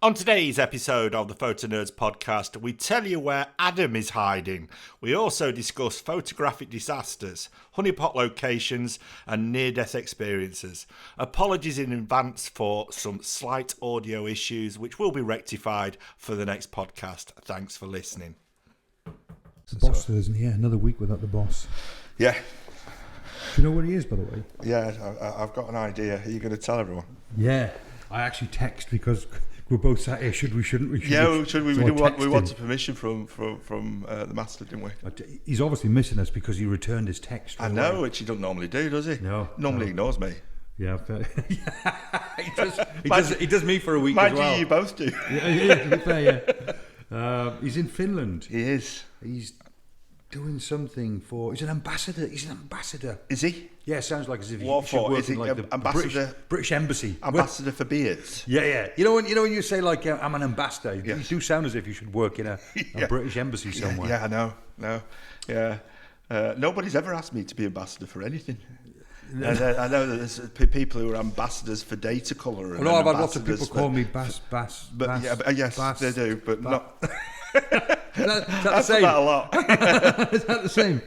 On today's episode of the Photo Nerds podcast, we tell you where Adam is hiding. We also discuss photographic disasters, honeypot locations, and near-death experiences. Apologies in advance for some slight audio issues, which will be rectified for the next podcast. Thanks for listening. The boss isn't here. Another week without the boss. Yeah. Do you know where he is, by the way? Yeah, I've got an idea. Are you going to tell everyone? Yeah. I actually text because we're both sat here. Shouldn't we? Should we? So We wanted permission from the master, didn't we? He's obviously missing us because he returned his text. I know, which he doesn't normally do, does he? No. Normally ignores me. Yeah. He does me for a week as well. Mind you both do. Yeah, to be fair, yeah. He's in Finland. He is. He's doing something for... He's an ambassador. Is he? Yeah, sounds like as if What he should for? work Is he in like the ambassador? British Embassy. Ambassador for beards. Yeah. You know when you say like I'm an ambassador, Yes. you do sound as if you should work in a British embassy somewhere. Yeah, I know. No, yeah. Nobody's ever asked me to be ambassador for anything. And I know that there's people who are ambassadors for data colour. Well, no, I've had lots of people call me Bass. Yes, they do, but not. Is that the I've same? that a lot. Is that the same?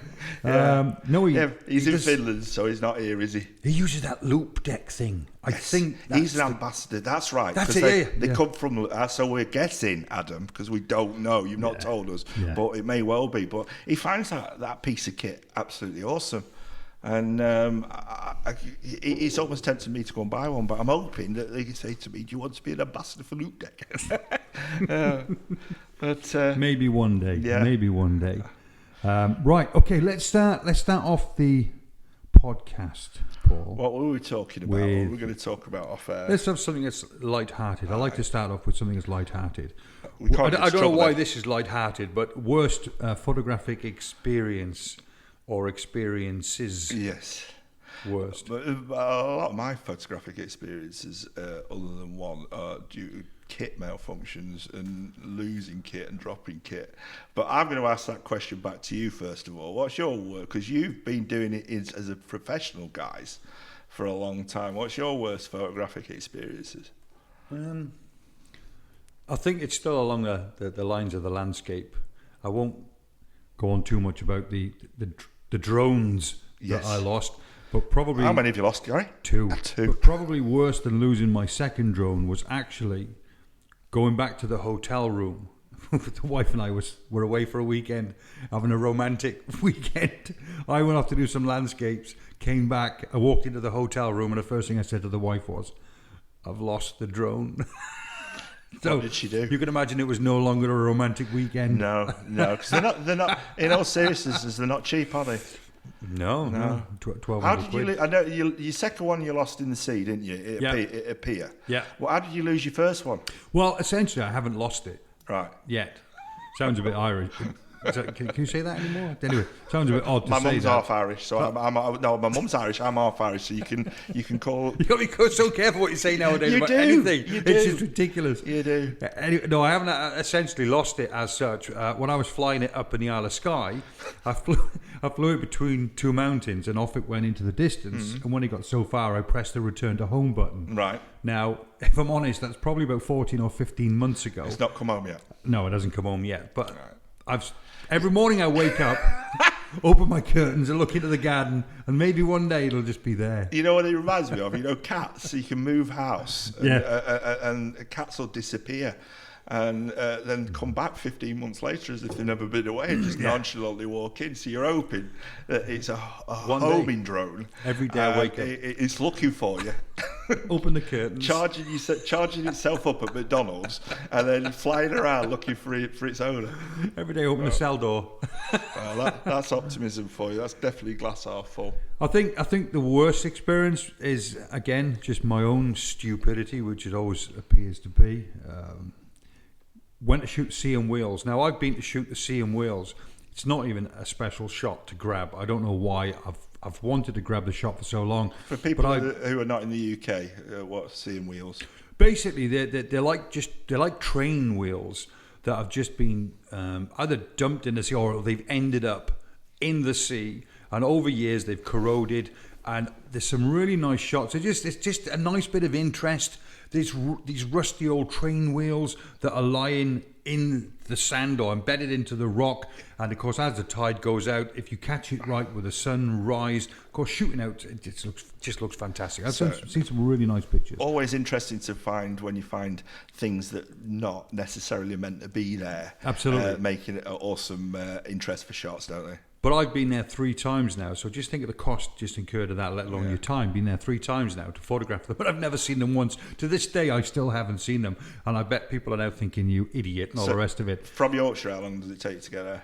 Yeah. No, he's in Finland, so he's not here, is he? He uses that loop deck thing. I think he's an ambassador. That's right. That's it. They come from. So we're guessing, Adam, because we don't know. You've not told us, but it may well be. But he finds that piece of kit absolutely awesome. And it's almost tempted me to go and buy one, but I'm hoping that they can say to me, "Do you want to be an ambassador for Loop Deck?" But maybe one day. Yeah. Maybe one day. Right. Okay. Let's start off the podcast, Paul. What were we talking about? What were we going to talk about off air? Let's have something that's light-hearted. I like to start off with something that's light-hearted. I don't know why this is light-hearted, but worst photographic experience. Or experiences. Yes. Worst. But a lot of my photographic experiences, other than one, are due to kit malfunctions and losing kit and dropping kit. But I'm going to ask that question back to you first of all. What's your work? Because you've been doing it as a professional, guys, for a long time. What's your worst photographic experiences? I think it's still along the lines of the landscape. I won't go on too much about the drones that I lost, but probably... How many have you lost, Gary? Two. But probably worse than losing my second drone was actually going back to the hotel room. The wife and I were away for a weekend, having a romantic weekend. I went off to do some landscapes, came back, I walked into the hotel room, and the first thing I said to the wife was, "I've lost the drone." So what did she do? You can imagine it was no longer a romantic weekend. No, because they're not. In all seriousness, they're not cheap, are they? No. 1200 How did quid. you? I know your second one you lost in the sea, didn't you? At a pier. Yeah. Well, how did you lose your first one? Well, essentially, I haven't lost it. Right. Yet. Sounds a bit Irish. Can you say that anymore? Anyway, sounds a bit odd to say that. My mum's half Irish, so no, my mum's Irish. I'm half Irish, so you can call. You got to be so careful what you say nowadays about anything. It's just ridiculous. You do. Anyway, no, I haven't essentially lost it as such. When I was flying it up in the Isle of Skye, I flew it between two mountains, and off it went into the distance. And when it got so far, I pressed the return to home button. Right. Now, if I'm honest, that's probably about 14 or 15 months ago. It's not come home yet. No, it hasn't come home yet. But every morning I wake up, open my curtains and look into the garden, and maybe one day it'll just be there. You know what it reminds me of? You know, cats. So you can move house, and cats will disappear, and then come back 15 months later as if they've never been away, and just nonchalantly walk in. So you're hoping that it's a homing drone. Every day I wake up, it's looking for you. Open the curtains, charging itself up at McDonald's, and then flying around looking for its owner. Every day, open the cell door. Well, that's optimism for you. That's definitely glass half full. I think the worst experience is again just my own stupidity, which it always appears to be. Went to shoot Sea and Wheels. Now I've been to shoot the Sea and Wheels. It's not even a special shot to grab. I don't know why I've wanted to grab the shot for so long. For people who are not in the UK, what's Sea and Wheels? Basically, they're like train wheels that have just been either dumped in the sea or they've ended up in the sea, and over years they've corroded. And there's some really nice shots. It's just a nice bit of interest. these rusty old train wheels that are lying in the sand or embedded into the rock. And of course, as the tide goes out, if you catch it right with the sunrise, of course, shooting out, it just looks fantastic. I've seen some really nice pictures. Always interesting to find when you find things that not necessarily meant to be there. Absolutely. Making it an awesome interest for shots, don't they? But I've been there 3 times now, so just think of the cost just incurred of that, let alone your time. Been there 3 times now to photograph them, but I've never seen them once. To this day, I still haven't seen them, and I bet people are now thinking, you idiot, and all the rest of it. From Yorkshire, how long does it take to get there?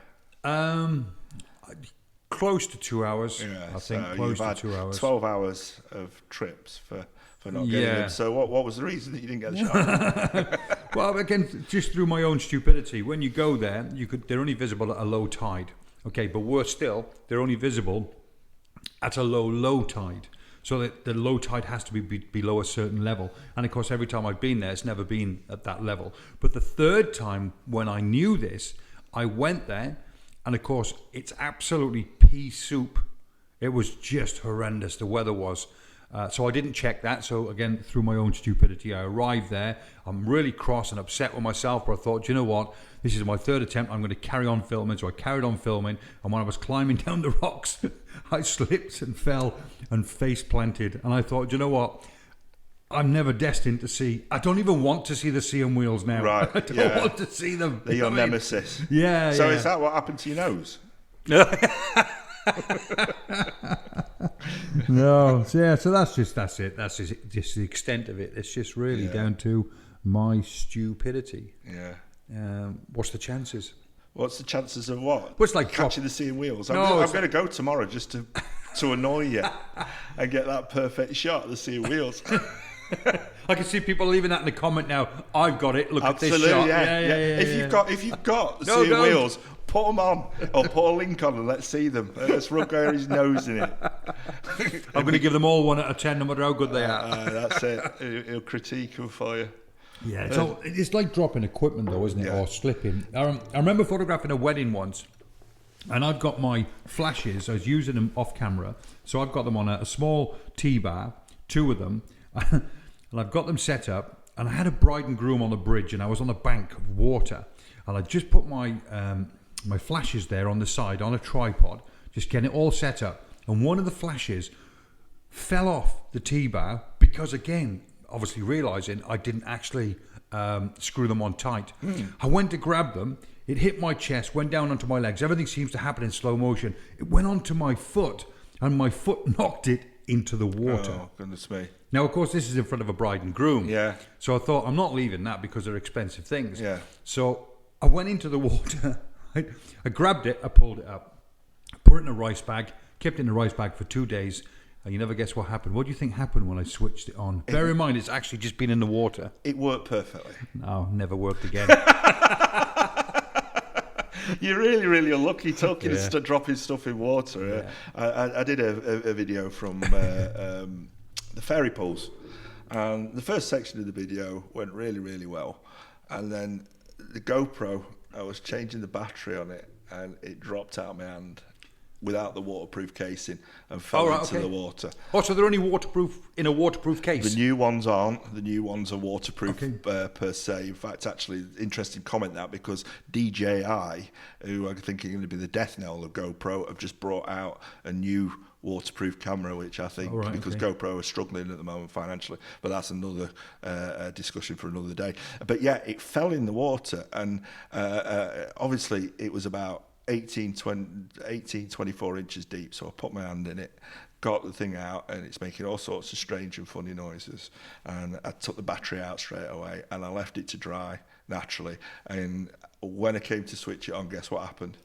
Close to 2 hours, Yeah, I think, so close you've to had 2 hours. 12 hours of trips for not getting them. So what was the reason that you didn't get the shot? Well, again, just through my own stupidity. When you go there, they're only visible at a low tide. Okay, but worse still, they're only visible at a low tide. So that the low tide has to be below a certain level. And of course, every time I've been there, it's never been at that level. But the third time when I knew this, I went there, and of course, it's absolutely pea soup. It was just horrendous, the weather was. So I didn't check that. So again, through my own stupidity, I arrived there. I'm really cross and upset with myself, but I thought, you know what? This is my 3rd attempt. I'm going to carry on filming. So I carried on filming. And when I was climbing down the rocks, I slipped and fell and face planted. And I thought, you know what? I'm never destined to see. I don't even want to see the CM wheels now. Right. I don't want to see them. They're your nemesis. Yeah. So is that what happened to your nose? No, so that's it. That's just the extent of it. It's just really down to my stupidity. Yeah. What's the chances? What's the chances of what? Well, it's like catching the sea wheels. I'm No, going to go tomorrow just to annoy you and get that perfect shot of the sea wheels. I can see people leaving that in the comment now. I've got it. Look Absolutely, at this shot. Yeah. If you've got the sea wheels, put them on or put a link on and let's see them. Let's rub Gary's nose in it. I'm going to give them all 1 out of 10, no matter how good they are. That's it. He'll critique them for you. Yeah, it's like dropping equipment, though, isn't it? Or slipping. I remember photographing a wedding once, and I've got my flashes. I was using them off camera, so I've got them on a small T-bar, 2 of them, and I've got them set up. And I had a bride and groom on the bridge, and I was on a bank of water, and I just put my my flashes there on the side on a tripod, just getting it all set up. And one of the flashes fell off the T-bar because, again, obviously realising I didn't actually screw them on tight. I went to grab them. It hit my chest, went down onto my legs. Everything seems to happen in slow motion. It went onto my foot, and my foot knocked it into the water. Oh, goodness me. Now, of course, this is in front of a bride and groom. Yeah. So I thought, I'm not leaving that because they're expensive things. Yeah. So I went into the water. I grabbed it. I pulled it up. Put it in a rice bag. Kept it in a rice bag for 2 days. And you never guess what happened. What do you think happened when I switched it on? Bear in mind, it's actually just been in the water. It worked perfectly. No, never worked again. You're really, really unlucky talking and dropping stuff in water. Yeah. I did a video from the fairy pools. And the first section of the video went really, really well. And then the GoPro, I was changing the battery on it, and it dropped out of my hand without the waterproof casing and fell into the water. Oh, so they're only waterproof in a waterproof case? The new ones aren't. The new ones are waterproof per se. In fact, actually, interesting comment that, because DJI, who I think are going to be the death knell of GoPro, have just brought out a new waterproof camera, which I think, because GoPro are struggling at the moment financially, but that's another discussion for another day. But yeah, it fell in the water, and obviously it was about 24 inches deep, so I put my hand in it, got the thing out, and it's making all sorts of strange and funny noises, and I took the battery out straight away, and I left it to dry naturally, and when I came to switch it on, guess what happened?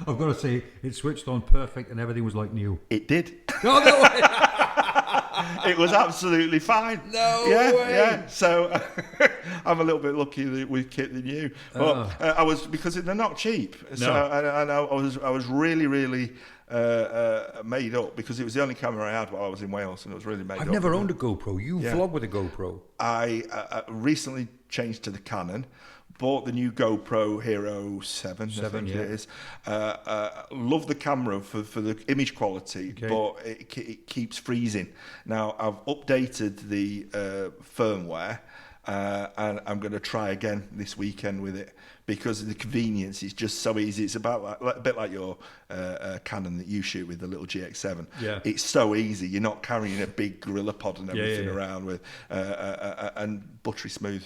I've got to say, it switched on perfect and everything was like new. It did. Oh, no way. It was absolutely fine. No way. Yeah. So I'm a little bit lucky with kit than you. But I was, because they're not cheap. So I was really, really made up because it was the only camera I had while I was in Wales, and it was really made up. I've never owned a GoPro. You Yeah. vlog with a GoPro. I recently changed to the Canon, bought the new GoPro Hero 7, I think yeah. it is. Love the camera for the image quality, Okay. but it keeps freezing. Now, I've updated the firmware, and I'm going to try again this weekend with it because the convenience is just so easy. It's about a bit like your Canon that you shoot with, the little GX7. Yeah. It's so easy. You're not carrying a big Gorilla Pod and everything yeah. around with and buttery smooth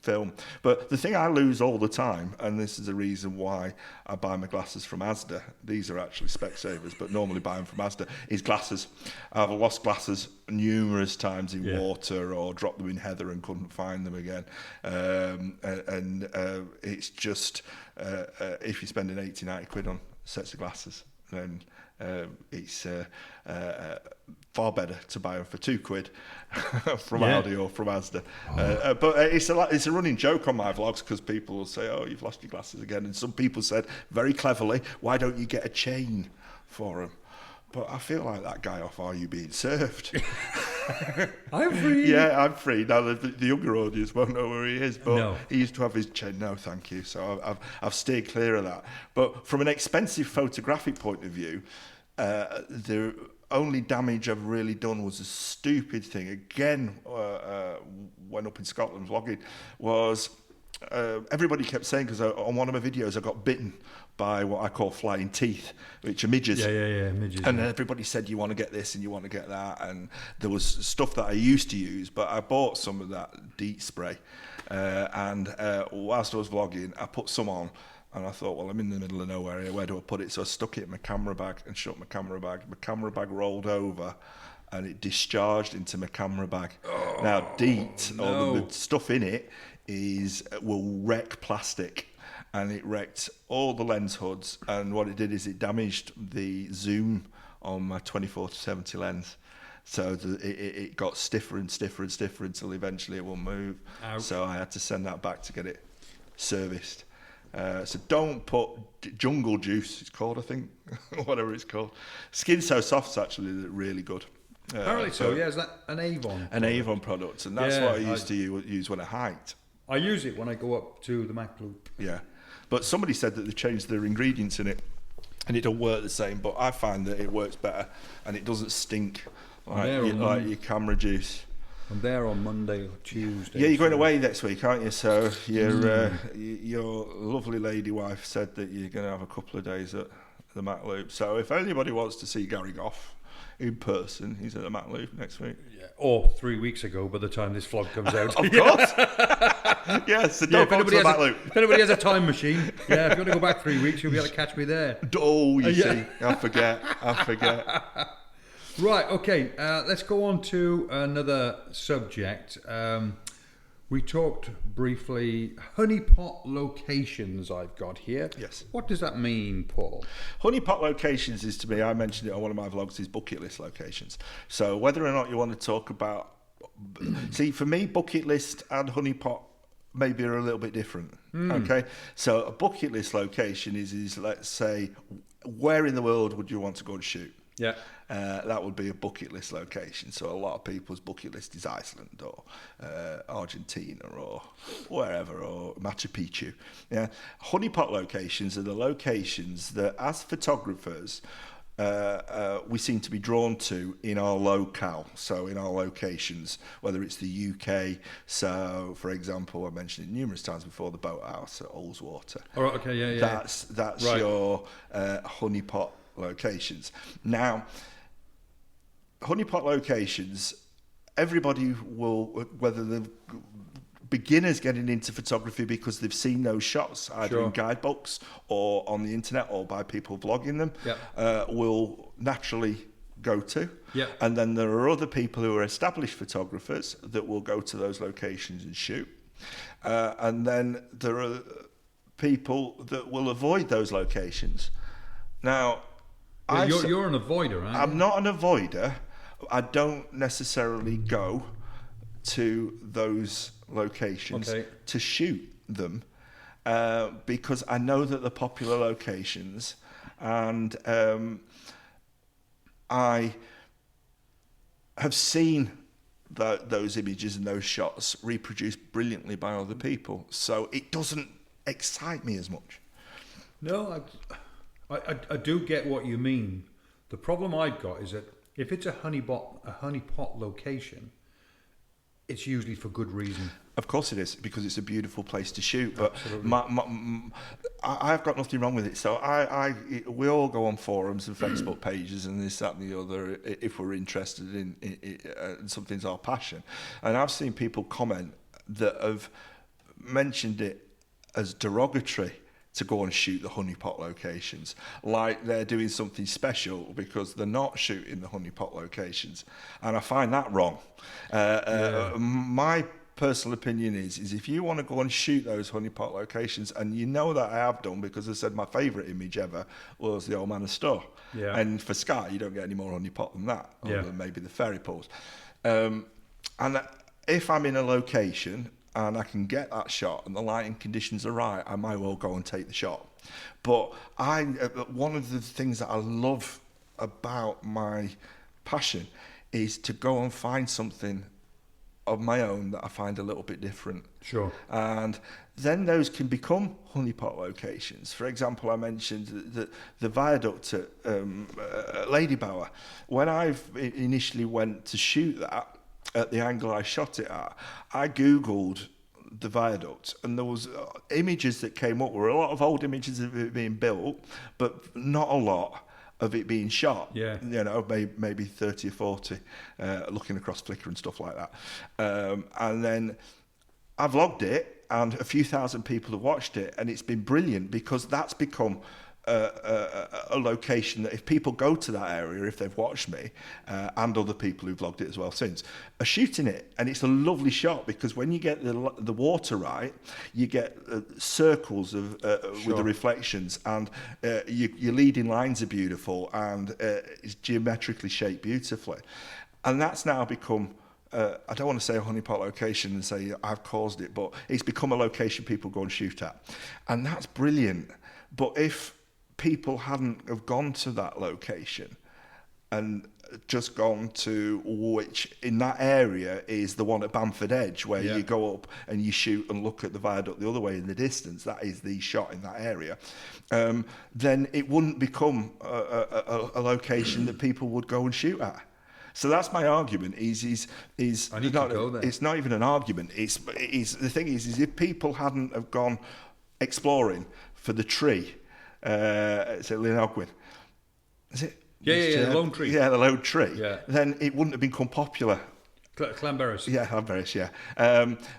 film. But the thing I lose all the time, and this is the reason why I buy my glasses from Asda. These are actually Specsavers, but normally buy them from Asda. Is glasses. I've lost glasses numerous times in water or dropped them in heather and couldn't find them again. It's just if you're spending 80, 90 quid on sets of glasses, then it's far better to buy them for £2 from Aldi or from Asda. But it's a running joke on my vlogs because people will say, "Oh, you've lost your glasses again," and some people said very cleverly, "Why don't you get a chain for them?" But I feel like that guy off Are You Being Served? I'm free. Yeah, I'm free. Now, the younger audience won't know where he is, but No. he used to have his chain. No, thank you. So I've steered clear of that. But from an expensive photographic point of view, the only damage I've really done was a stupid thing. Again, when up in Scotland vlogging, was everybody kept saying, because on one of my videos I got bitten by what I call flying teeth, which are midges. Yeah, midges. And everybody said, you want to get this and you want to get that. And there was stuff that I used to use, but I bought some of that DEET spray. And whilst I was vlogging, I put some on. And I thought, well, I'm in the middle of nowhere here. Where do I put it? So I stuck it in my camera bag and shut my camera bag. My camera bag rolled over and it discharged into my camera bag. Now, DEET, or the stuff in it, will wreck plastic. And it wrecked all the lens hoods, and what it did is it damaged the zoom on my 24-70 lens. So it got stiffer and stiffer and stiffer until eventually it will move. Ouch. So I had to send that back to get it serviced. So don't put jungle juice, it's called, I think, whatever it's called. Skin So Soft's actually really good. Apparently so, yeah. Is that an Avon? An Avon product, and that's what I used to use when I hiked. I use it when I go up to the Mac Loop. Yeah. But somebody said that they changed their ingredients in it and it don't work the same, but I find that it works better and it doesn't stink like your camera juice. I'm there on Monday or Tuesday. Yeah, you're going away next week, aren't you? So your lovely lady wife said that you're going to have a couple of days at the Mac Loop. So if anybody wants to see Gary Goff in person, he's at the Mac Loop next week. Yeah. Or 3 weeks ago by the time this vlog comes out. Of course. Yes, so don't go to the Mac Loop. If anybody has a time machine, if you want to go back 3 weeks, you'll be able to catch me there. Oh, you see, I forget. Right, okay, let's go on to another subject. We talked briefly, honeypot locations I've got here. Yes. What does that mean, Paul? Honeypot locations is, to me, I mentioned it on one of my vlogs, is bucket list locations. So whether or not you want to talk about... See, for me, bucket list and honeypot maybe are a little bit different. Okay? So a bucket list location is, let's say, where in the world would you want to go and shoot? Yeah. That would be a bucket list location. So a lot of people's bucket list is Iceland or Argentina or wherever, or Machu Picchu. Yeah, honeypot locations are the locations that, as photographers, we seem to be drawn to in our locale. So in our locations, whether it's the UK. So, for example, I mentioned it numerous times before, the boathouse at Ullswater. All right, okay, yeah. That's right. Your honeypot locations. Now, honeypot locations, everybody will, whether the beginners getting into photography because they've seen those shots either in guidebooks or on the internet or by people vlogging them, will naturally go to. And then there are other people who are established photographers that will go to those locations and shoot. And then there are people that will avoid those locations. Now, you're an avoider, aren't you? I'm not an avoider. I don't necessarily go to those locations to shoot them because I know that the popular locations And I have seen those images and those shots reproduced brilliantly by other people. So it doesn't excite me as much. No, I do get what you mean. The problem I've got is that if it's a honeypot location, it's usually for good reason. Of course it is, because it's a beautiful place to shoot. But Absolutely. I've got nothing wrong with it. So we all go on forums and Facebook pages and this, that, and the other if we're interested in something's our passion. And I've seen people comment that have mentioned it as derogatory to go and shoot the honeypot locations, like they're doing something special because they're not shooting the honeypot locations, and I find that wrong. My personal opinion is if you want to go and shoot those honeypot locations, and you know that I have done, because I said my favourite image ever was the Old Manor Store, and for Sky you don't get any more honeypot than that, other than maybe the ferry pools. And if I'm in a location and I can get that shot and the lighting conditions are right, I might well go and take the shot. But one of the things that I love about my passion is to go and find something of my own that I find a little bit different. Sure. And then those can become honeypot locations. For example, I mentioned the viaduct at Lady Bower. When I initially went to shoot that, at the angle I shot it at, I googled the viaduct, and there was images that came up. Were a lot of old images of it being built, but not a lot of it being shot. Yeah. You know, maybe 30 or 40, looking across Flickr and stuff like that. And then I vlogged it, and a few thousand people have watched it, and it's been brilliant, because that's become a location that if people go to that area, if they've watched me, and other people who've vlogged it as well since, are shooting it. And it's a lovely shot, because when you get the water right, you get circles of with the reflections, and your leading lines are beautiful, and it's geometrically shaped beautifully. And that's now become, I don't want to say a honeypot location and say I've caused it, but it's become a location people go and shoot at. And that's brilliant. But if people hadn't have gone to that location and just gone to, which in that area is the one at Bamford Edge, where you go up and you shoot and look at the viaduct the other way in the distance, that is the shot in that area, then it wouldn't become a location that people would go and shoot at. So that's my argument. I need to go there. It's not even an argument. It's the thing is if people hadn't have gone exploring for the tree, it's at Llanogwyn. Is it? Yeah, the lone tree. Yeah, the lone tree. Yeah. Then it wouldn't have become popular. Clanberris. Yeah, Clanberris, yeah.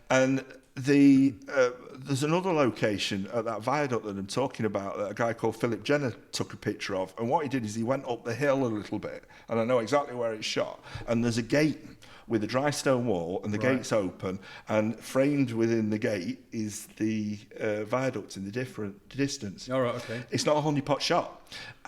And there's another location at that viaduct that I'm talking about that a guy called Philip Jenner took a picture of. And what he did is he went up the hill a little bit, and I know exactly where it's shot. And there's a gate with a dry stone wall, and the gate's open, and framed within the gate is the viaduct in the distance. All right, okay. It's not a honeypot shot.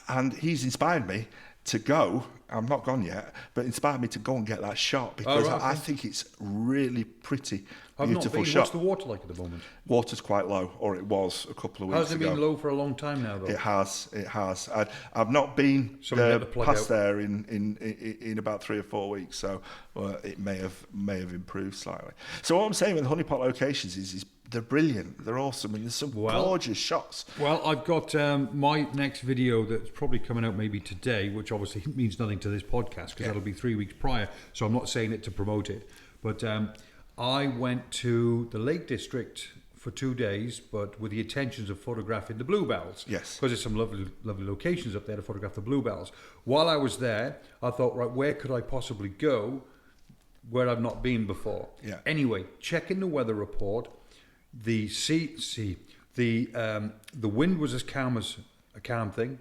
And he's inspired me to go, I'm not gone yet, but inspired me to go and get that shot, because I think it's really pretty, beautiful shot. What's the water like at the moment? Water's quite low, or it was a couple of weeks ago. Has it been low for a long time now, though? It has. I've not been past there in about 3 or 4 weeks, so it may have improved slightly. So what I'm saying with honeypot locations is they're brilliant, they're awesome, and there's some gorgeous shots. Well, I've got my next video that's probably coming out maybe today, which obviously means nothing to this podcast, because that'll be 3 weeks prior, so I'm not saying it to promote it. But I went to the Lake District for 2 days, but with the intentions of photographing the bluebells. Yes. Because there's some lovely locations up there to photograph the bluebells. While I was there, I thought, right, where could I possibly go where I've not been before? Yeah. Anyway, checking the weather report, the wind was as calm as a calm thing,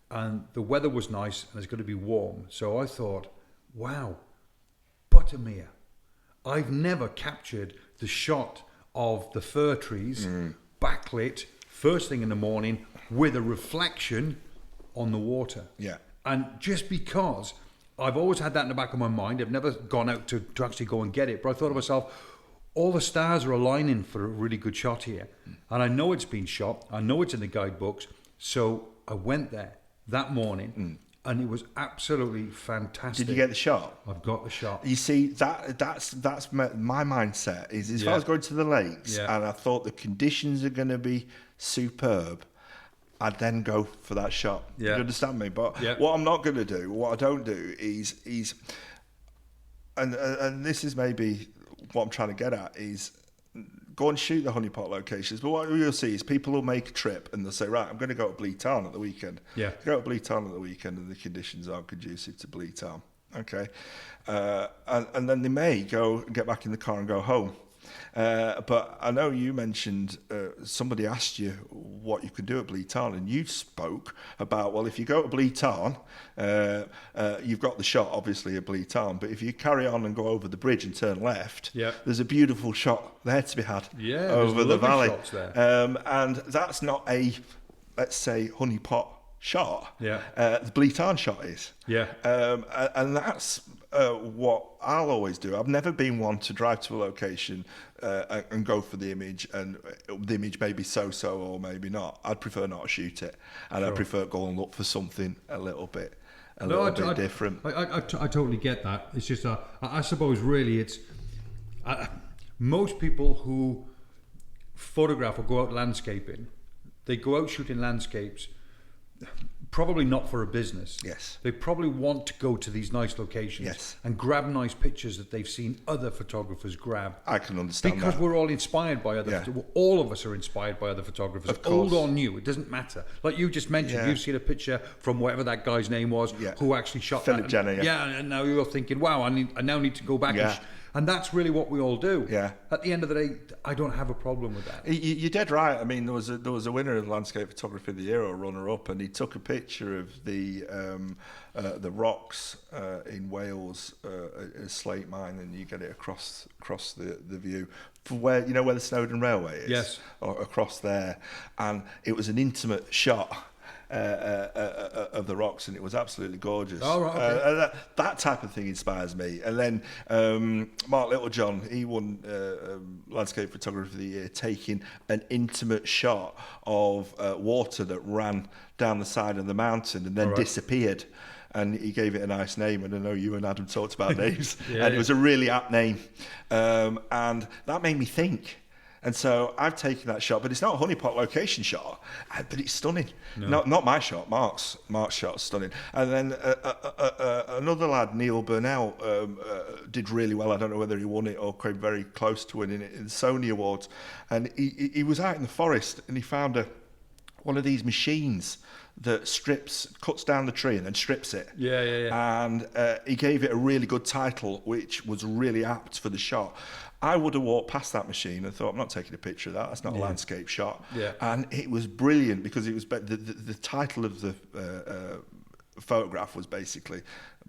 and the weather was nice, and it's going to be warm. So I thought, wow, buttermere. I've never captured the shot of the fir trees backlit first thing in the morning with a reflection on the water. Yeah. And just because I've always had that in the back of my mind, I've never gone out to actually go and get it, but I thought to myself, all the stars are aligning for a really good shot here. And I know it's been shot. I know it's in the guidebooks. So I went there that morning, and it was absolutely fantastic. Did you get the shot? I've got the shot. You see, that's my mindset. Is if I was going to the lakes and I thought the conditions are going to be superb, I'd then go for that shot. Yeah. You understand me? But what I'm not going to do, what I don't do is, and this is maybe what I'm trying to get at, is go and shoot the honeypot locations. But what you'll see is people will make a trip and they'll say, right, I'm going to go to Bleak Tarn at the weekend. Yeah. Go to Bleak Tarn at the weekend and the conditions aren't conducive to Bleak Tarn. Okay. And then they may go and get back in the car and go home. But I know you mentioned somebody asked you what you could do at Bleak Tarn, and you spoke about, well, if you go to Bleak Tarn, you've got the shot obviously at Bleak Tarn, but if you carry on and go over the bridge and turn left, there's a beautiful shot there to be had over the valley. Shots there. And that's not a, let's say, honeypot shot. Yeah. The Bleak Tarn shot is. Yeah. And that's what I'll always do. I've never been one to drive to a location and go for the image, and the image may be so-so or maybe not. I'd prefer not to shoot it, and I'd prefer go and look for something a little bit different. I totally get that. It's just, I suppose really it's, most people who photograph or go out landscaping, they go out shooting landscapes probably not for a business. Yes. They probably want to go to these nice locations and grab nice pictures that they've seen other photographers grab. I can understand because that. we're all inspired by other all of us are inspired by other photographers, old or new, it doesn't matter. Like you just mentioned, you've seen a picture from whatever that guy's name was who actually shot Philip that. Jenner, and now you're thinking, wow, I now need to go back and that's really what we all do. Yeah. At the end of the day, I don't have a problem with that. You're dead right. I mean, there was a winner of Landscape Photography of the Year, or runner-up, and he took a picture of the rocks in Wales, a slate mine, and you get it across the view from where the Snowdon Railway is. Yes. Or across there, and it was an intimate shot. Of the rocks, and it was absolutely gorgeous. Oh, right, okay. That type of thing inspires me. And then Mark Littlejohn, he won Landscape Photography of the Year, taking an intimate shot of water that ran down the side of the mountain and then disappeared. And he gave it a nice name, and I know you and Adam talked about names, and it was a really apt name. And that made me think. And so I've taken that shot, but it's not a honeypot location shot, but it's stunning. No. Not my shot, Mark's shot's stunning. And then another lad, Neil Burnell, did really well. I don't know whether he won it or came very close to winning it in the Sony Awards. And he was out in the forest, and he found one of these machines that cuts down the tree and then strips it. Yeah. And he gave it a really good title, which was really apt for the shot. I would have walked past that machine and thought, I'm not taking a picture of that. That's not a landscape shot. Yeah. And it was brilliant because it was the title of the photograph was basically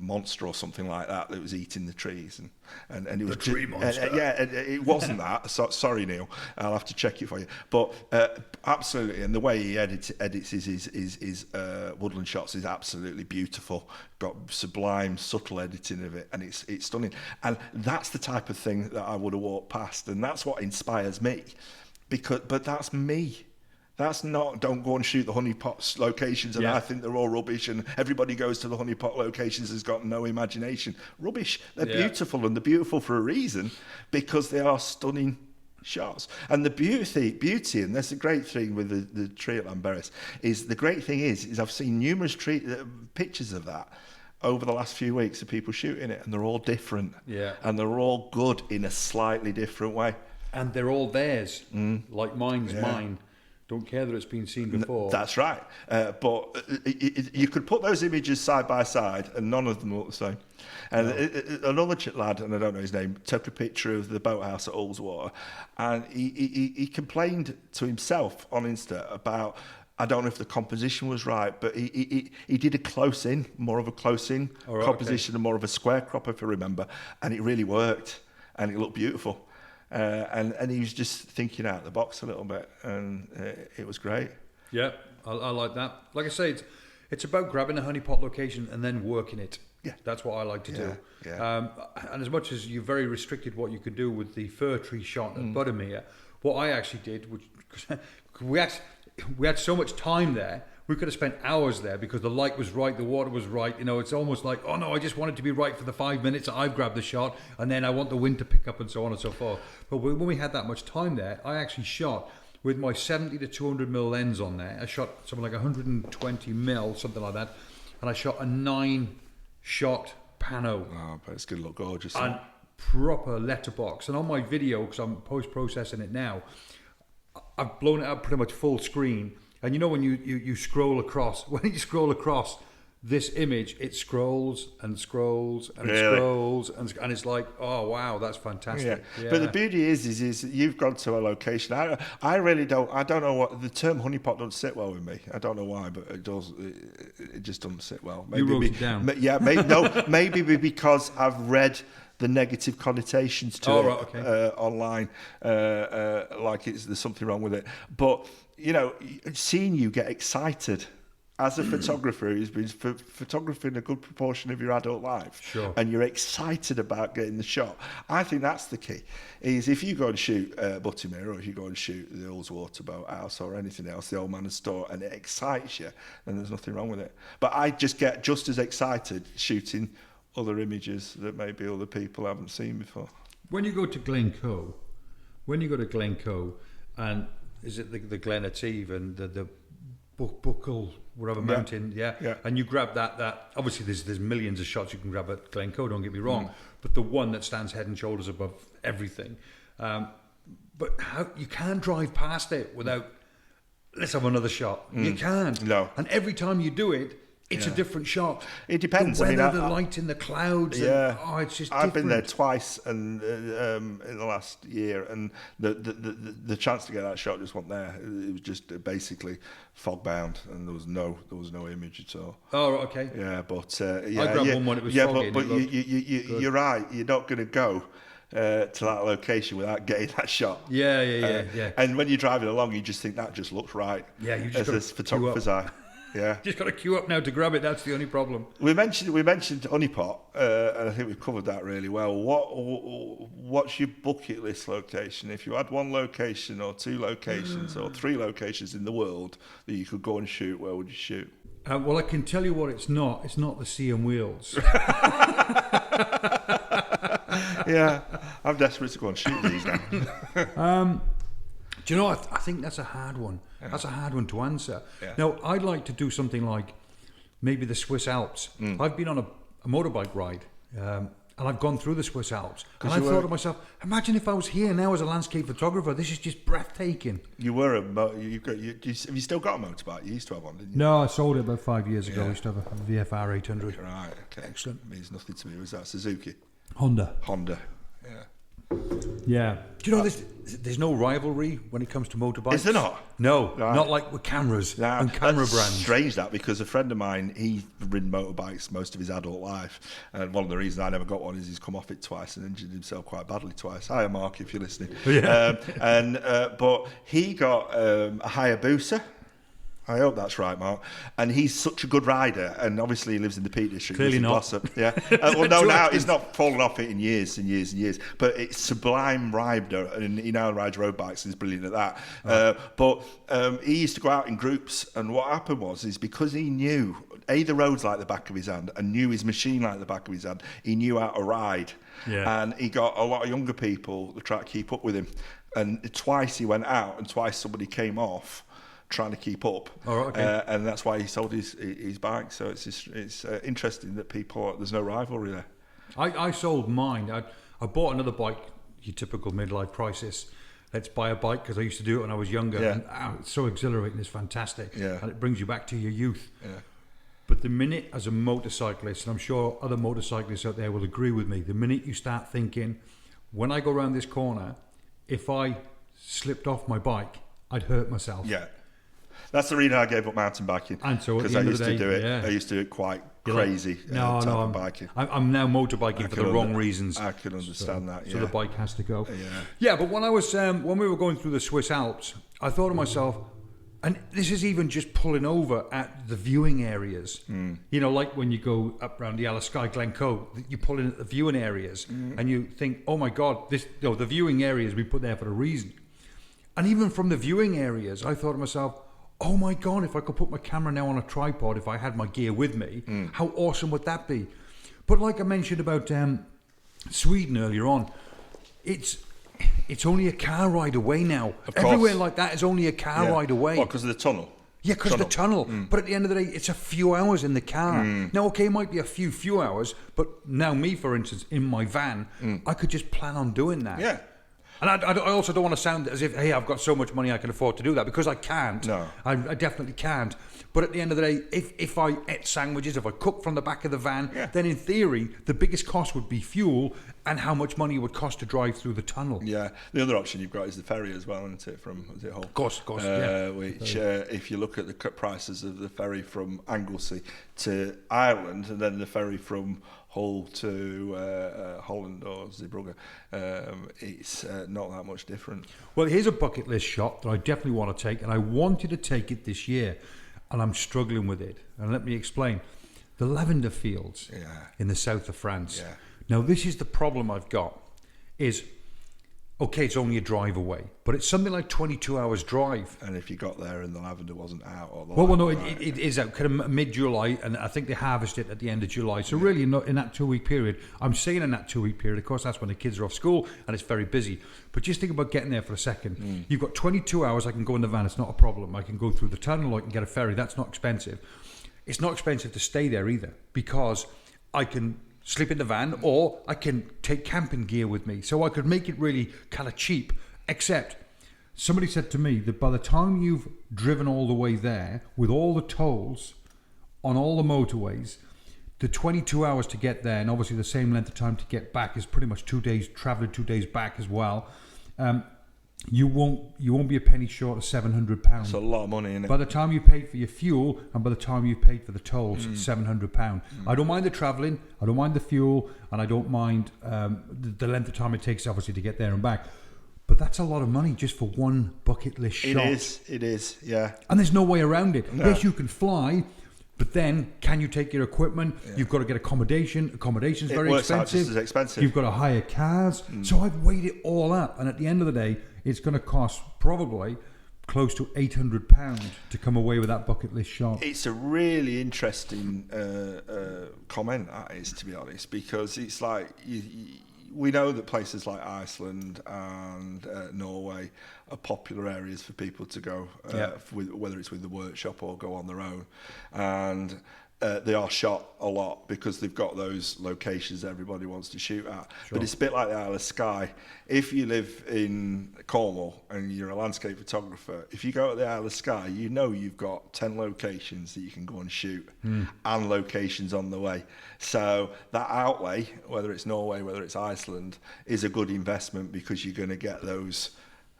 monster or something like that was eating the trees, and it was the tree monster. It wasn't that. Sorry, Neil, I'll have to check it for you. But absolutely, and the way he edits his woodland shots is absolutely beautiful. Got sublime, subtle editing of it, and it's stunning. And that's the type of thing that I would have walked past, and that's what inspires me. But that's me. That's not, don't go and shoot the honeypot locations and I think they're all rubbish and everybody goes to the honeypot locations has got no imagination. Rubbish. They're beautiful, and they're beautiful for a reason because they are stunning shots. And the beauty, and that's the great thing with the tree at Llanberis, is the great thing is I've seen numerous pictures of that over the last few weeks of people shooting it, and they're all different. Yeah. And they're all good in a slightly different way. And they're all theirs, like mine's mine. Don't care that it's been seen before. That's right. But you could put those images side by side and none of them look the same. And another lad, and I don't know his name, took a picture of the boathouse at Ullswater, and he complained to himself on Insta about, I don't know if the composition was right, but he did more of a close-in composition and more of a square crop, if I remember, and it really worked, and it looked beautiful. And he was just thinking out of the box a little bit, and it was great. Yeah, I like that. Like I say, it's about grabbing a honeypot location and then working it. Yeah, that's what I like to do. Yeah. And as much as you're very restricted what you could do with the fir tree shot at Buttermere, what I actually did, which we had so much time there, We could have spent hours there because the light was right, the water was right. You know, it's almost like, oh no, I just want it to be right for the 5 minutes I've grabbed the shot, and then I want the wind to pick up and so on and so forth. But when we had that much time there, I actually shot with my 70 to 200 mil lens on there. I shot something like 120 mil, something like that, and I shot a 9-shot pano. Oh, but it's going to look gorgeous. And proper letterbox. And on my video, because I'm post-processing it now, I've blown it up pretty much full screen. And you know when you scroll across, when you scroll across this image, it scrolls and scrolls and scrolls, and it's like, oh wow, that's fantastic. Yeah. But the beauty is you've gone to a location. I really don't. I don't know what the term honeypot doesn't sit well with me. I don't know why, but it does. It just doesn't sit well. Maybe you wrote it down. Yeah. Maybe maybe because I've read the negative connotations to it online, like there's something wrong with it. But you know, seeing you get excited as a photographer who's been photographing a good proportion of your adult life, sure, and you're excited about getting the shot, I think that's the key. Is if you go and shoot Buttermere, or if you go and shoot the Ullswater Boathouse or anything else, the Old Manor Store, and it excites you, then there's nothing wrong with it. But I just get just as excited shooting other images that maybe other people haven't seen before. When you go to Glencoe, and is it the Glen Etive and the Buckle, whatever mountain, yeah, and you grab that. Obviously, there's millions of shots you can grab at Glencoe. Don't get me wrong, but the one that stands head and shoulders above everything. But you can't drive past it without, let's have another shot. You can't. No. And every time you do it, it's a different shot. It depends. The weather, the light in the clouds. Yeah. And, it's just I've different. been there twice, and in the last year, and the chance to get that shot just wasn't there. It was just basically fog bound, and there was no image at all. Oh, okay. Yeah, but I grabbed one when it was foggy. but you're right. You're not going to go to that location without getting that shot. Yeah. And when you're driving along, you just think that just looks right. Yeah, you just as a photographer's eye. Yeah, just got to queue up now to grab it. That's the only problem. We mentioned Honeypot, and I think we've covered that really well. What's your bucket list location? If you had one location, or two locations, or three locations in the world that you could go and shoot, where would you shoot? Well, I can tell you what it's not. It's not the Sea and Wheels. Yeah, I'm desperate to go and shoot these now. Do you know, I think that's a hard one. Yeah. That's a hard one to answer. Yeah. Now, I'd like to do something like maybe the Swiss Alps. I've been on a motorbike ride, and I've gone through the Swiss Alps. And I thought to myself, imagine if I was here now as a landscape photographer. This is just breathtaking. You were have you still got a motorbike? You used to have one, didn't you? No, I sold it about 5 years ago. I used to have a VFR 800. Right, okay. Excellent. It means nothing to me. Was that Suzuki? Honda. Yeah. Yeah. Do you know there's no rivalry when it comes to motorbikes? Is there not? No, not like with cameras and camera brands. Strange that, because a friend of mine, he's ridden motorbikes most of his adult life, and one of the reasons I never got one is he's come off it twice and injured himself quite badly twice. Hi, Mark, if you're listening. Yeah. But he got a Hayabusa. I hope that's right, Mark. And he's such a good rider, and obviously he lives in the Peak District. Clearly not. Glossop. Yeah. Well, no, now he's not fallen off it in years and years and years. But it's sublime rider, and he now rides road bikes and he's brilliant at that. Oh. But he used to go out in groups, and what happened was because he knew the roads like the back of his hand, and knew his machine like the back of his hand, he knew how to ride. Yeah. And he got a lot of younger people to try to keep up with him. And twice he went out, and twice somebody came off trying to keep up. And that's why he sold his bike. So it's interesting that there's no rivalry there. I sold mine. I bought another bike, your typical midlife crisis. Let's buy a bike, because I used to do it when I was younger. Yeah. And it's so exhilarating, it's fantastic. Yeah. And it brings you back to your youth. Yeah. But the minute, as a motorcyclist, and I'm sure other motorcyclists out there will agree with me, the minute you start thinking, when I go around this corner, if I slipped off my bike, I'd hurt myself. Yeah. That's the reason I gave up mountain biking. And so because I used to do it. Yeah. I used to do it quite crazy. I'm biking. I'm now motorbiking for the wrong reasons. I can understand that. Yeah. So the bike has to go. Yeah. But when I was when we were going through the Swiss Alps, I thought to myself, and this is even just pulling over at the viewing areas. You know, like when you go up around the Isle of Skye, Glencoe, you pull in at the viewing areas, and you think, oh my God, the viewing areas we put there for a reason. And even from the viewing areas, I thought to myself, oh my God, if I could put my camera now on a tripod, if I had my gear with me, how awesome would that be? But like I mentioned about Sweden earlier on, it's only a car ride away now. Of course. Everywhere like that is only a car ride away. What, because of the tunnel? Yeah, because of the tunnel. But at the end of the day, it's a few hours in the car. Now, okay, it might be a few hours, but now me, for instance, in my van, I could just plan on doing that. Yeah. And I also don't want to sound as if, hey, I've got so much money I can afford to do that, because I can't. No. I definitely can't. But at the end of the day, if I ate sandwiches, if I cooked from the back of the van, then in theory, the biggest cost would be fuel and how much money it would cost to drive through the tunnel. Yeah. The other option you've got is the ferry as well, isn't it? Is it Hull? Of course, Which, if you look at the prices of the ferry from Anglesey to Ireland, and then the ferry from Hull to Holland or Zeebrugge, it's not that much different. Well, here's a bucket list shot that I definitely want to take, and I wanted to take it this year, and I'm struggling with it. And let me explain. The lavender fields in the south of France. Yeah. Now, this is the problem I've got, is, okay, it's only a drive away, but it's something like 22 hours drive. And if you got there and the lavender wasn't out, or the Well, no, it is out kind of mid-July, and I think they harvest it at the end of July. So really, in that 2-week period, I'm saying in that 2-week period, of course, that's when the kids are off school and it's very busy. But just think about getting there for a second. You've got 22 hours. I can go in the van. It's not a problem. I can go through the tunnel. I can get a ferry. That's not expensive. It's not expensive to stay there either, because I can sleep in the van, or I can take camping gear with me. So I could make it really kind of cheap, except somebody said to me that by the time you've driven all the way there with all the tolls on all the motorways, the 22 hours to get there, and obviously the same length of time to get back, is pretty much 2 days traveling, 2 days back as well. You won't be a penny short of £700. It's a lot of money, isn't it? By the time you paid for your fuel, and by the time you paid for the tolls, £700. I don't mind the travelling, I don't mind the fuel, and I don't mind the length of time it takes, obviously, to get there and back. But that's a lot of money just for one bucket list shot. It is, yeah. And there's no way around it. No. Yes, you can fly, but then can you take your equipment? Yeah. You've got to get accommodation. Accommodation's very expensive. It works out just as expensive. You've got to hire cars. So I've weighed it all up, and at the end of the day, it's going to cost probably close to £800 to come away with that bucket list shot. It's a really interesting comment, that is, to be honest, because it's like we know that places like Iceland and Norway are popular areas for people to go, whether it's with the workshop or go on their own, and they are shot a lot because they've got those locations that everybody wants to shoot at. Sure. But it's a bit like the Isle of Skye. If you live in Cornwall and you're a landscape photographer, if you go to the Isle of Skye, you know you've got 10 locations that you can go and shoot, and locations on the way. So that outlay, whether it's Norway, whether it's Iceland, is a good investment, because you're going to get those,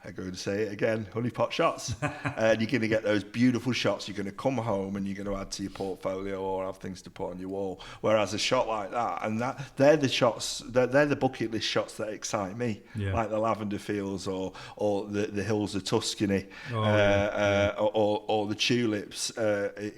I'm going to say it again, honeypot shots. And you're going to get those beautiful shots. You're going to come home and you're going to add to your portfolio or have things to put on your wall. Whereas a shot like that, and they're the shots, they're the bucket list shots that excite me, like the lavender fields or the hills of Tuscany, or the tulips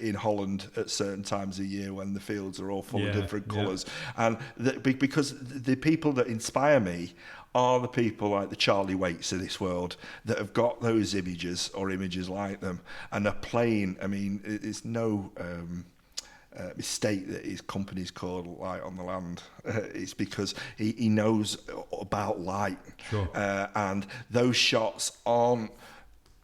in Holland at certain times of year when the fields are all full of different colours. And because the people that inspire me are the people like the Charlie Waits of this world that have got those images or images like them and are playing. I mean, it's no mistake that his company's called Light on the Land. It's because he knows about light. Sure. And those shots aren't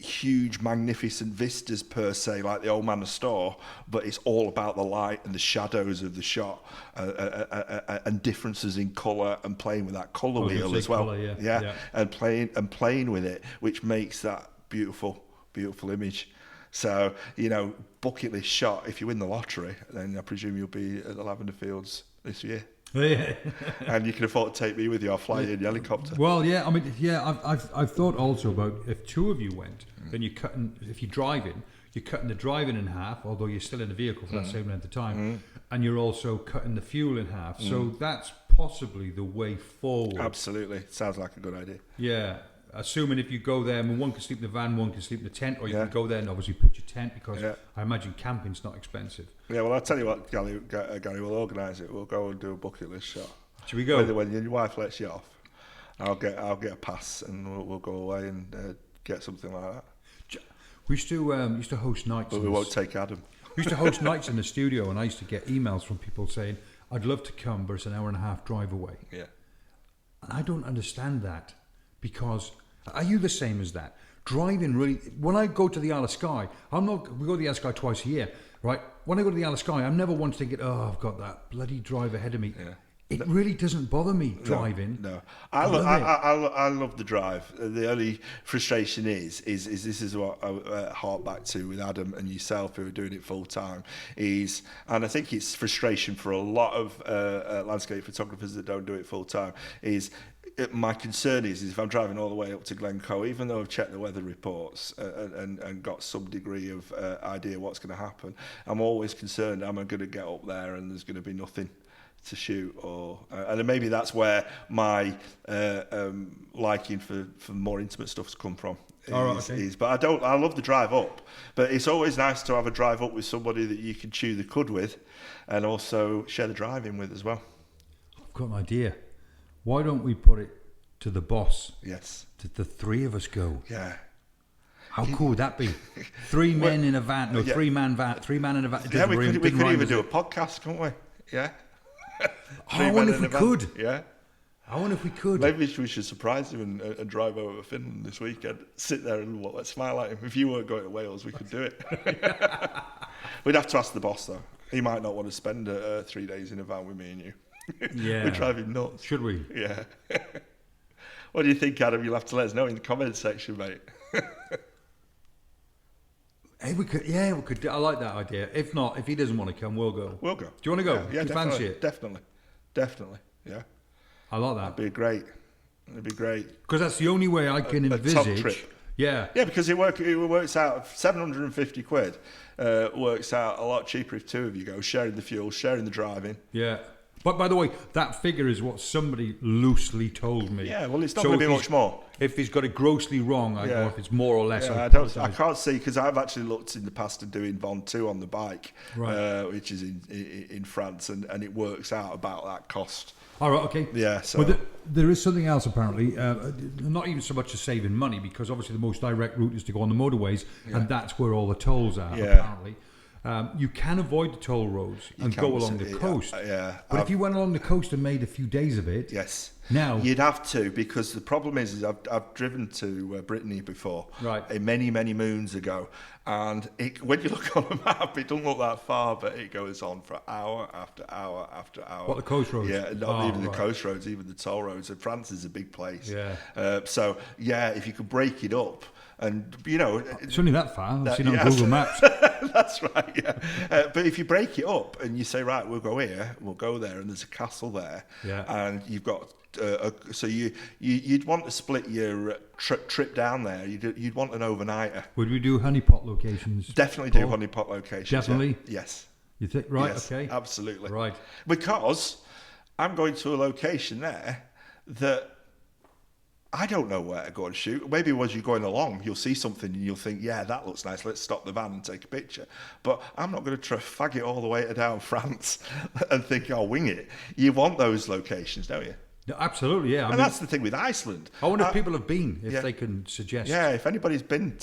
huge, magnificent vistas per se, like the Old Man of Store, but it's all about the light and the shadows of the shot, and differences in colour, and playing with that colour wheel as well. Colour, and playing with it, which makes that beautiful image. So, bucket list shot. If you win the lottery, then I presume you'll be at the Lavender Fields this year. And you can afford to take me with you. I'll fly you in the helicopter. Well, I've thought also about if two of you went, then if you're driving, you're cutting the driving in half, although you're still in the vehicle for that same length of time, and you're also cutting the fuel in half. So that's possibly the way forward. Absolutely, sounds like a good idea. Yeah. Assuming if you go there, one can sleep in the van, one can sleep in the tent, or you can go there and obviously pitch a tent, because I imagine camping's not expensive. Yeah, well, I'll tell you what, Gary will organise it. We'll go and do a bucket list shot. Should we go? When your wife lets you off, I'll get a pass and we'll go away and get something like that. We used to host nights. But we won't take Adam. We used to host nights in the studio, and I used to get emails from people saying, "I'd love to come, but it's an hour and a half drive away." Yeah. And I don't understand that, because are you the same as that? Driving really. When I go to the Isle of Skye, I'm not. We go to the Isle of Skye twice a year, right? When I go to the Isle of Skye, I'm never once thinking, "Oh, I've got that bloody drive ahead of me." Yeah. It really doesn't bother me driving. No. I love the drive. The only frustration is this is what I hark back to with Adam and yourself, who are doing it full time, and I think it's frustration for a lot of landscape photographers that don't do it full time, my concern is if I'm driving all the way up to Glencoe, even though I've checked the weather reports and got some degree of idea what's going to happen, I'm always concerned, am I going to get up there and there's going to be nothing to shoot, and maybe that's where my liking for more intimate stuff's come from. But I love the drive up, but it's always nice to have a drive up with somebody that you can chew the cud with and also share the driving with as well. I've got an idea. Why don't we put it to the boss? Yes. To the three of us go. Yeah. How cool would that be? Three men in a van. No, 3 man van. 3 man in a van. Yeah, we could even do a podcast, couldn't we? Yeah. I wonder if we could. Yeah. I wonder if we could. Maybe we should surprise him and drive over to Finland this weekend. Sit there and let's smile at him. If you weren't going to Wales, we could do it. We'd have to ask the boss, though. He might not want to spend 3 days in a van with me and you. Yeah. We'd drive him nuts. Should we? Yeah. What do you think, Adam? You'll have to let us know in the comments section, mate. Hey, we could. Yeah, we could. I like that idea. If not, if he doesn't want to come, we'll go. We'll go. Do you want to go? Yeah, do you fancy it? Definitely. Yeah. I like that. It'd be great. Because that's the only way I can envisage. A top trip. Yeah. Yeah, because it works out 750 quid. Works out a lot cheaper if 2 of you go, sharing the fuel, sharing the driving. Yeah. But by the way, that figure is what somebody loosely told me. Yeah, well, it's not going to be much more. If he's got it grossly wrong, I know if it's more or less. Yeah, I can't see, because I've actually looked in the past at doing Von 2 on the bike, right. Which is in France, and it works out about that cost. All right, okay. Yeah, so... Well, there is something else, apparently, not even so much as saving money, because obviously the most direct route is to go on the motorways, and that's where all the tolls are, apparently. You can avoid the toll roads and go along the coast. But if you went along the coast and made a few days of it... Yes. Now... You'd have to, because the problem is I've driven to Brittany before. Right. Many, many moons ago. And when you look on a map, it doesn't look that far, but it goes on for hour after hour after hour. What, the coast roads? Yeah, not even the coast roads, even the toll roads. And France is a big place. Yeah. So, if you could break it up, and it's only that far. I've seen it on Google Maps. That's right. Yeah, but if you break it up and you say, right, we'll go here, we'll go there, and there's a castle there, and you've got so you'd want to split your trip down there. You'd want an overnighter. Would we do honeypot locations? Definitely do honeypot locations. Definitely. Yeah. Yes. You think? Right. Yes, okay. Absolutely. Right. Because I'm going to a location there that I don't know where to go and shoot. Maybe as you're going along, you'll see something and you'll think, yeah, that looks nice, let's stop the van and take a picture. But I'm not going to try to fag it all the way to down France and think I'll wing it. You want those locations, don't you? No, absolutely, yeah. And that's the thing with Iceland. I wonder if people have been, if they can suggest. Yeah, if anybody's been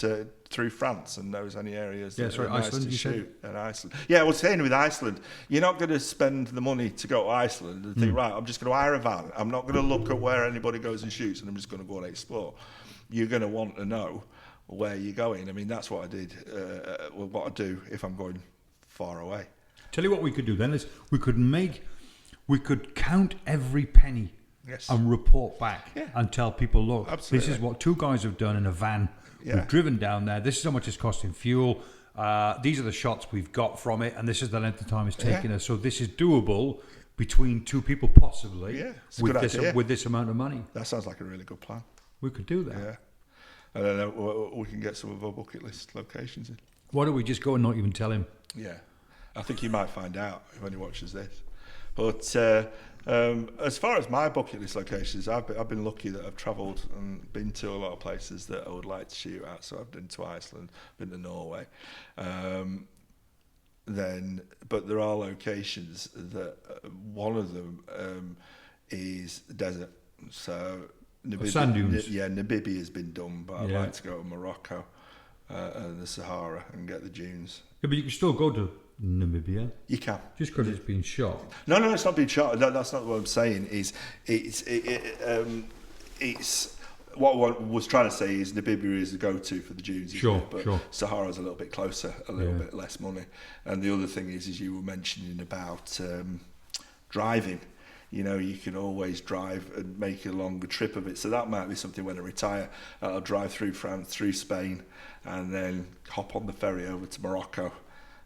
through France and knows any areas that are nice to shoot in Iceland. Yeah, well, saying with Iceland, you're not going to spend the money to go to Iceland and think, right, I'm just going to hire a van. I'm not going to look at where anybody goes and shoots and I'm just going to go and explore. You're going to want to know where you're going. I mean, that's what I did, what I do if I'm going far away. Tell you what we could do then is we could count every penny. Yes. And report back and tell people, look, absolutely. This is what 2 guys have done in a van. Yeah. We've driven down there. This is how much it's costing fuel. These are the shots we've got from it, and this is the length of time it's taken us. So this is doable between 2 people, possibly. Yeah, with this amount of money. That sounds like a really good plan. We could do that. Yeah. I don't know. We can get some of our bucket list locations in. Why don't we just go and not even tell him? Yeah, I think he might find out when he watches this. But as far as my bucket list locations, I've been lucky that I've travelled and been to a lot of places that I would like to shoot at. So I've been to Iceland, been to Norway. But there are locations that one of them is desert. So sand dunes. Namibia has been done, but I'd like to go to Morocco. and the Sahara and get the dunes. Yeah, but you can still go to Namibia. You can. Just because it's been shot. No, it's not being shot. No, that's not what I'm saying. It's what one was trying to say is Namibia is the go-to for the dunes. Sure, but sure. Sahara's a little bit closer, a little bit less money. And the other thing is you were mentioning about driving. You know, you can always drive and make a longer trip of it. So that might be something when I retire. I'll drive through France, through Spain, and then hop on the ferry over to Morocco.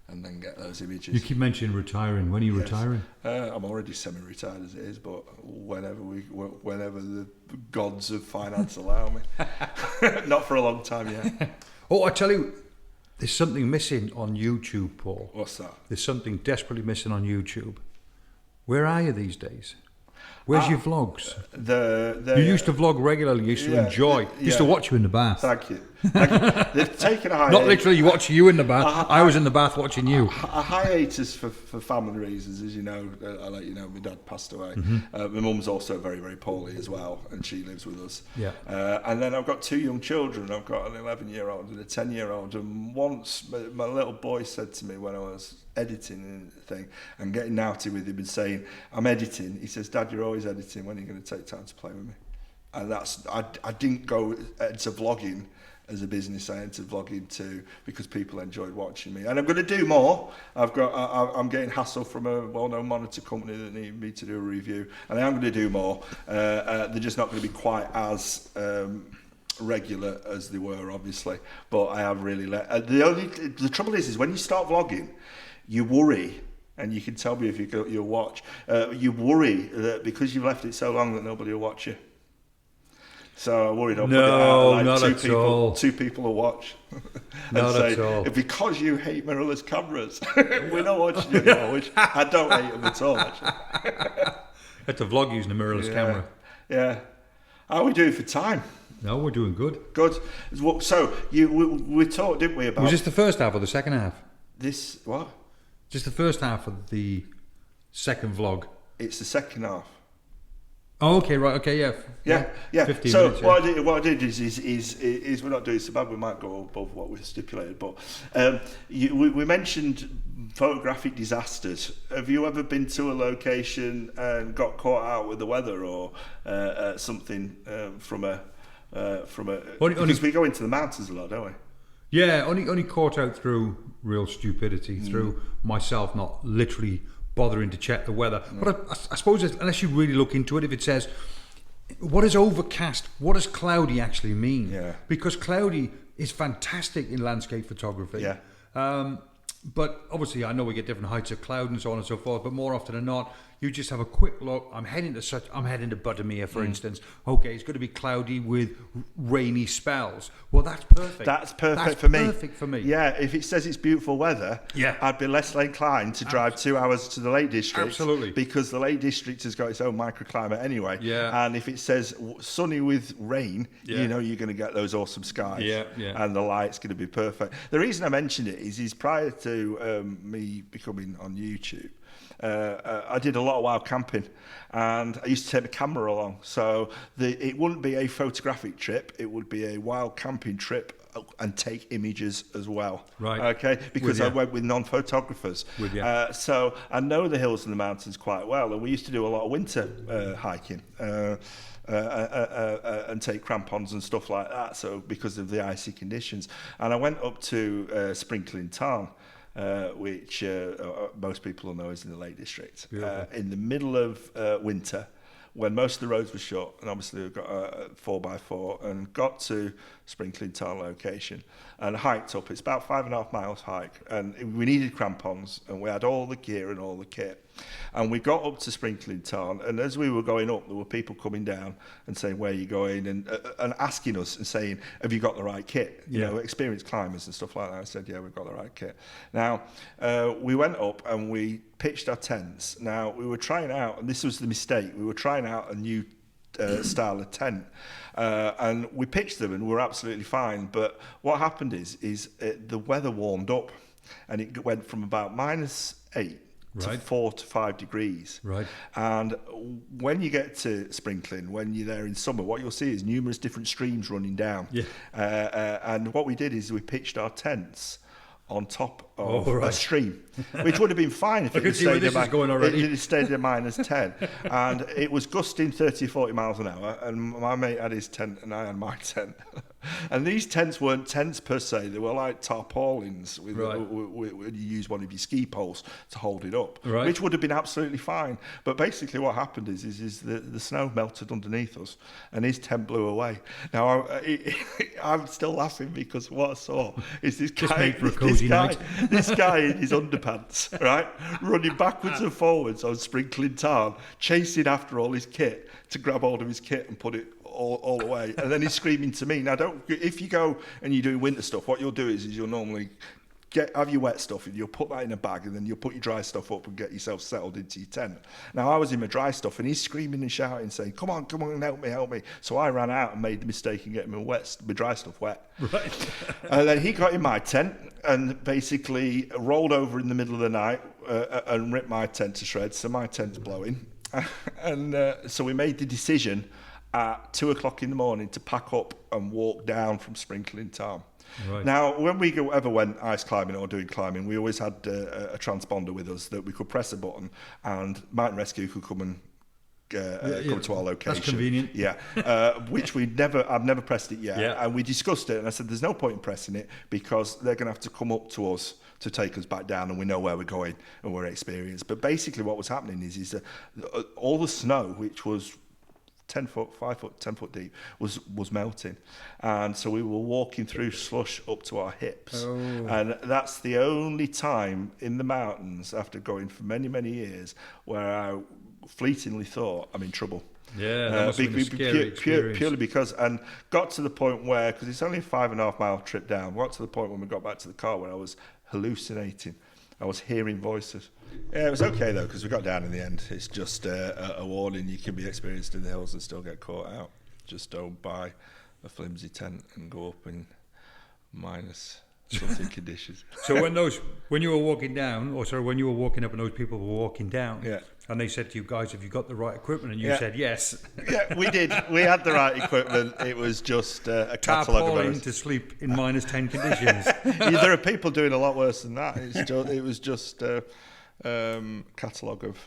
And then get those images. You keep mentioning retiring. When are you retiring? I'm already semi-retired as it is, but whenever the gods of finance allow me. Not for a long time yet. Oh, I tell you, there's something missing on YouTube, Paul. What's that? There's something desperately missing on YouTube. Where are you these days? Where's your vlogs? You used to vlog regularly. You used to enjoy. Used to watch you in the bath. Thank you. They've taken a hiatus. Not literally watching you in the bath. I was in the bath watching you. A hiatus for family reasons, as you know. I let you know, my dad passed away. My mum's also very, very poorly as well, and she lives with us. Yeah. And then I've got 2 young children. I've got an 11-year-old and a 10-year-old. And once my little boy said to me when I was editing and thing and getting naughty with him and saying, I'm editing. He says, Dad, you're always editing. When are you going to take time to play with me? And I didn't go into vlogging as a business. I entered vlogging too because people enjoyed watching me, and I'm going to do more. I'm getting hassle from a well-known monitor company that need me to do a review, and I am going to do more. They're just not going to be quite as regular as they were, obviously. But I have really the trouble is when you start vlogging, you worry. And you can tell me if you'll watch. You worry that because you've left it so long that nobody will watch you. So I worried I'll put it out like not at all. 2 people will watch. Not at all. Because you hate mirrorless cameras, we're not watching you anymore, which I don't hate them at all, actually. I had to vlog using a mirrorless camera. Yeah. How are we doing for time? No, we're doing good. Good. So we talked, didn't we, about... Was this the first half or the second half? This, what? Just the first half of the second vlog. It's the second half. Oh, okay, right, okay, yeah. 15 so minutes, what I did is we're not doing so bad. We might go above what we stipulated, but we mentioned photographic disasters. Have you ever been to a location and got caught out with the weather or something from a? Because we go into the mountains a lot, don't we? Yeah, only caught out through real stupidity, through myself not literally bothering to check the weather. But I suppose unless you really look into it, if it says, what is overcast, what does cloudy actually mean? Yeah. Because cloudy is fantastic in landscape photography. Yeah. But obviously I know we get different heights of cloud and so on and so forth, but more often than not, you just have a quick look. I'm heading to Buttermere, for instance. Okay, it's going to be cloudy with rainy spells. Well, that's perfect. That's perfect for me. Perfect for me. Yeah, if it says it's beautiful weather, I'd be less inclined to drive 2 hours to the Lake District. Absolutely. Because the Lake District has got its own microclimate anyway. Yeah. And if it says sunny with rain, you know you're going to get those awesome skies. Yeah. And the light's going to be perfect. The reason I mentioned it is prior to me becoming on YouTube, I did a lot of wild camping, and I used to take my camera along. So it wouldn't be a photographic trip; it would be a wild camping trip and take images as well. Right. Okay. Because I went with non-photographers. So I know the hills and the mountains quite well, and we used to do a lot of winter hiking. And take crampons and stuff like that. So because of the icy conditions, and I went up to Sprinkling Tarn. Which most people will know is in the Lake District. In the middle of winter, when most of the roads were shut, and obviously we've got a 4x4, and got to Sprinkling Tarn location and hiked up. It's about 5.5 miles hike, and we needed crampons, and we had all the gear and all the kit. And we got up to Sprinkling Tarn, and as we were going up, there were people coming down and saying, where are you going? And asking us and saying, have you got the right kit? You know, experienced climbers and stuff like that. I said, yeah, we've got the right kit. Now, we went up and we pitched our tents. Now, we were trying out, and this was the mistake, we were trying out a new style of tent. And we pitched them and we were absolutely fine. But what happened is the weather warmed up, and it went from about -8 to Right. 4 to 5 degrees. Right. And when you get to Sprinkling, when you're there in summer, what you'll see is numerous different streams running down. Yeah. And what we did is we pitched our tents on top of Oh, right. a stream, which would have been fine if I it can had see where stayed this is going already. It had stayed at -10. And it was gusting 30 or 40 miles an hour. And my mate had his tent and I had my tent. And these tents weren't tents per se. They were like tarpaulins. Right. You use one of your ski poles to hold it up, Right. which would have been absolutely fine. But basically what happened is the snow melted underneath us and his tent blew away. Now, I'm still laughing because what I saw is this guy, made for a cozy night. this guy in his underpants, right, running backwards and forwards on Sprinkling Tarn, chasing after all his kit to grab hold of his kit and put it all away. And then he's screaming to me. Now, if you go and you do winter stuff, what you'll do is you'll normally have your wet stuff and you'll put that in a bag and then you'll put your dry stuff up and get yourself settled into your tent. Now, I was in my dry stuff and he's screaming and shouting, saying, come on, help me. So I ran out and made the mistake and getting my dry stuff wet. Right. And then he got in my tent and basically rolled over in the middle of the night and ripped my tent to shreds. So my tent's blowing. And so we made the decision at 2 o'clock in the morning to pack up and walk down from Sprinkling Tarn. Right. Now, when we ever went ice climbing or doing climbing, we always had a transponder with us that we could press a button and Mountain Rescue could come and come to our location. That's convenient. Yeah, which I've never pressed it yet. Yeah. And we discussed it and I said, there's no point in pressing it because they're going to have to come up to us to take us back down and we know where we're going and we're experienced. But basically what was happening is that all the snow, which was 10 foot, 5 foot, 10 foot deep, was melting. And so we were walking through slush up to our hips. Oh. And that's the only time in the mountains, after going for many, many years, where I fleetingly thought, I'm in trouble. Yeah, that must have been a scary experience. Purely because, and got to the point where, because it's only a 5.5 mile trip down, got to the point when we got back to the car where I was hallucinating. I was hearing voices. Yeah, it was okay though, because we got down in the end. It's just a warning: you can be experienced in the hills and still get caught out. Just don't buy a flimsy tent and go up in minus something conditions. So when you were walking down, when you were walking up and those people were walking down, yeah, and they said to you guys, have you got the right equipment? And you said yes. Yeah, we did. We had the right equipment. It was just a catalogue of errors. To sleep in minus 10 conditions. Yeah, there are people doing a lot worse than that. It was just a catalogue of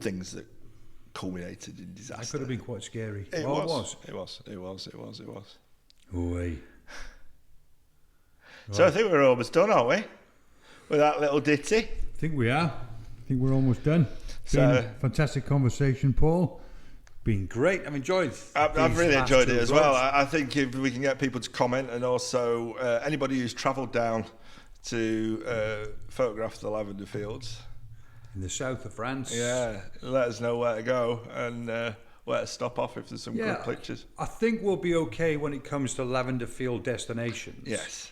things that culminated in disaster. That could have been quite scary. It was. Oi. So I think we're almost done, aren't we? With that little ditty. I think we are. I think we're almost done. So, been a fantastic conversation, Paul. Been great. I've enjoyed. I've really enjoyed it as well. I think if we can get people to comment, and also anybody who's travelled down to photograph the lavender fields in the south of France. Yeah, let us know where to go and where to stop off if there's some good pictures. I think we'll be okay when it comes to lavender field destinations. Yes.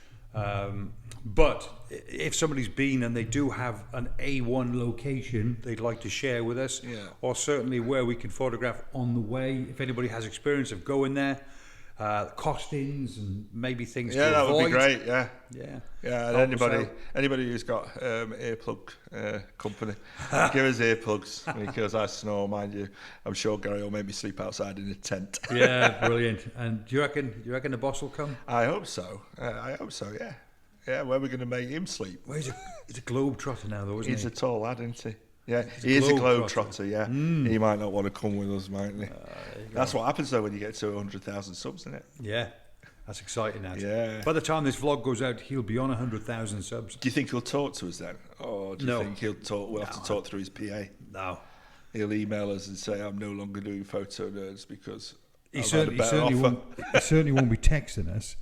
But if somebody's been and they do have an A1 location they'd like to share with us, or certainly where we can photograph on the way, if anybody has experience of going there, costings and maybe things to avoid. Yeah, that would be great, yeah. And anybody who's got earplug company, give us earplugs, because I snore, mind you. I'm sure Gary will make me sleep outside in a tent. Yeah, brilliant. And do you reckon the boss will come? I hope so, yeah. Yeah, where are we going to make him sleep? Well, he's a globe-trotter now, though, isn't he? He's a tall lad, isn't he? Yeah, he is a globe-trotter, yeah. He might not want to come with us, mightn't he? That's what happens, though, when you get to 100,000 subs, isn't it? Yeah, that's exciting, that. Yeah. By the time this vlog goes out, he'll be on 100,000 subs. Do you think he'll talk to us then? Or do you think we'll have to talk through his PA? No. He'll email us and say, I'm no longer doing Photo Nerds because he certainly won't be texting us.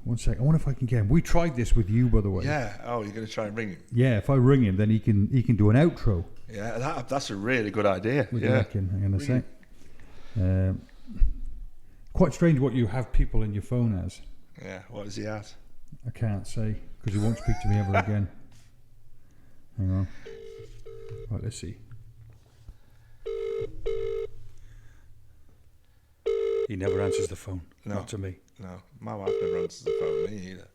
One sec. I wonder if I can get him. We tried this with you, by the way. Yeah. Oh, you're going to try and ring him? Yeah. If I ring him, then he can do an outro. Yeah, that's a really good idea. What do you reckon? Hang on a sec. Quite strange what you have people in your phone as. Yeah. What does he have? I can't say because he won't speak to me ever again. Hang on. Right. Let's see. He never answers the phone. No. Not to me. No, my wife never answers the phone to me either.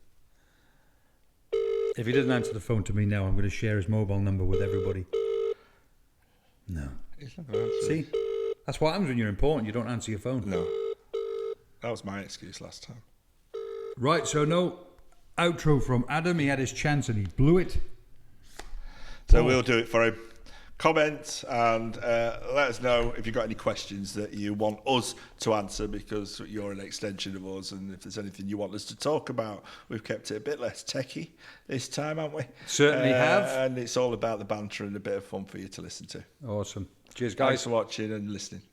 If he doesn't answer the phone to me now, I'm going to share his mobile number with everybody. No. He's not going to answer. See? That's what happens when you're important. You don't answer your phone. No. That was my excuse last time. Right, so no outro from Adam. He had his chance and he blew it. So we'll do it for him. Comment and let us know if you've got any questions that you want us to answer, because you're an extension of us, and if there's anything you want us to talk about. We've kept it a bit less techie this time, haven't we? Certainly have. And it's all about the banter and a bit of fun for you to listen to. Awesome. Cheers, guys. Thanks for watching and listening.